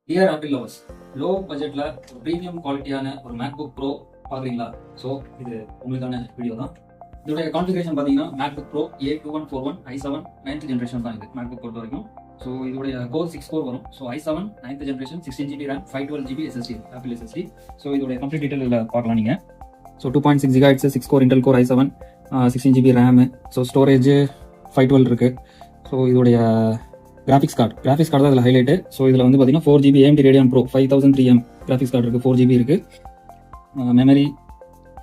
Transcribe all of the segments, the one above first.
Dear apple lovers, low பட்ஜெட்ல premium குவாலிட்டியான ஒரு மேக்புக் ப்ரோ பார்க்குறீங்களா? ஸோ இது உங்களுக்கான வீடியோ தான். இதோட கான்ஃபிகரேஷன் பார்த்தீங்கன்னா MacBook bro A2141 i7 9th generation தான் இது மேக்புக் பொறுத்த வரைக்கும். ஸோ இதோடைய கோர் 6 கோர் வரும். So i7 9th generation 16GB RAM 512GB SSD apple SSD. So இதோடைய கம்ப்ளீட் டீட்டெயில் இதில் பார்க்கலாம் நீங்கள். So 2.6 GHz 6 core Intel core i7 16GB RAM. So storage 512 இருக்கு. ஸோ இதோடைய கிராஃபிக்ஸ் கார்டு தான் இதில் ஹைலைட்டு. ஸோ இதில் வந்து பார்த்தீங்கன்னா 4GB AMD Radeon Pro 5300M graphics card இருக்குது. 4GB இருக்குது. Memory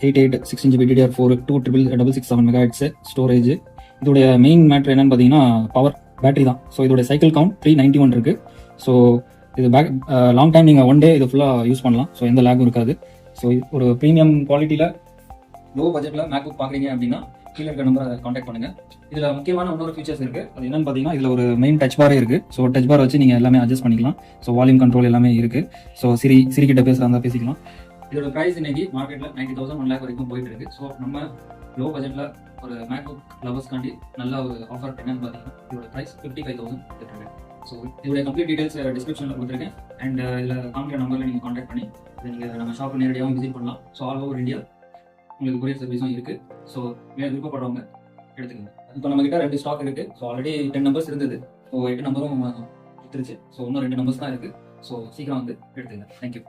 88 16GB DDR4 26667 MHz storage. இதோடைய மெயின் மேட்ரு என்னன்னு பார்த்தீங்கன்னா பவர் பேட்டரி தான். ஸோ இதோட சைக்கிள் கவுண்ட் 391 இருக்குது. ஸோ இது லாங் டைம் நீங்கள் ஒன் டே இது ஃபுல்லாக யூஸ் பண்ணலாம். ஸோ எந்த லேகும் இருக்காது. ஸோ ஒரு ப்ரீமியம் குவாலிட்டியில் லோ பட்ஜெட்டில் மேக்புக் பார்க்குறீங்க அப்படின்னா கீழே இருக்க நம்பரை காண்டாக்ட் பண்ணுங்கள். இதில் முக்கியமான இன்னொரு ஃபீச்சர்ஸ் இருக்குது. அது என்னன்னு பார்த்தீங்கன்னா இதில் ஒரு மெயின் டச் பாரே இருக்குது. ஸோ டச் பார் வச்சு நீங்கள் எல்லாமே அட்ஜஸ்ட் பண்ணிக்கலாம். ஸோ வால்யூம் கண்ட்ரோல் எல்லாமே இருக்குது. ஸோ சிரி கிட்ட பேசுகிறதா பேசிக்கலாம். இதோட ப்ரைஸ் இன்னைக்கு மார்க்கெட்டில் 90,000 1 lakh வரைக்கும் போயிட்டு இருக்கு. ஸோ நம்ம லோ பட்ஜெட்டில் ஒரு மேக்புக் லவர்ஸ்காண்டி நல்ல ஒரு ஆஃபர் என்னன்னு பார்த்தீங்கன்னா இதோட ப்ரைஸ் 55,000 இருக்கு. ஸோ இதோட கம்ப்ளீட் டீடைல்ஸ் டிஸ்கிரிப்ஷனில் கொடுத்துருக்கேன். அண்ட் இதில் காமிக்கிற நம்பரில் நீங்கள் காண்டாக்ட் பண்ணி நீங்கள் நம்ம ஷாப்பில் நேரடியாகவும் விசிட் பண்ணலாம். ஸோ ஆல் ஓவர் இந்தியா உங்களுக்கு கொரியர் சர்வீஸும் இருக்குது. ஸோ விருப்பப்படுறவங்க எடுத்துக்கோங்க. இப்போ நம்ம கிட்ட 2 ஸ்டாக் இருக்குது. ஸோ ஆல்ரெடி 10 நம்பர்ஸ் இருந்தது. ஸோ 8 நம்பரும் கொடுத்துருச்சு. ஸோ இன்னும் 2 நம்பர்ஸ் தான் இருக்குது. ஸோ சீக்கிரம் வந்து எடுத்துக்கங்க. தேங்க்யூ.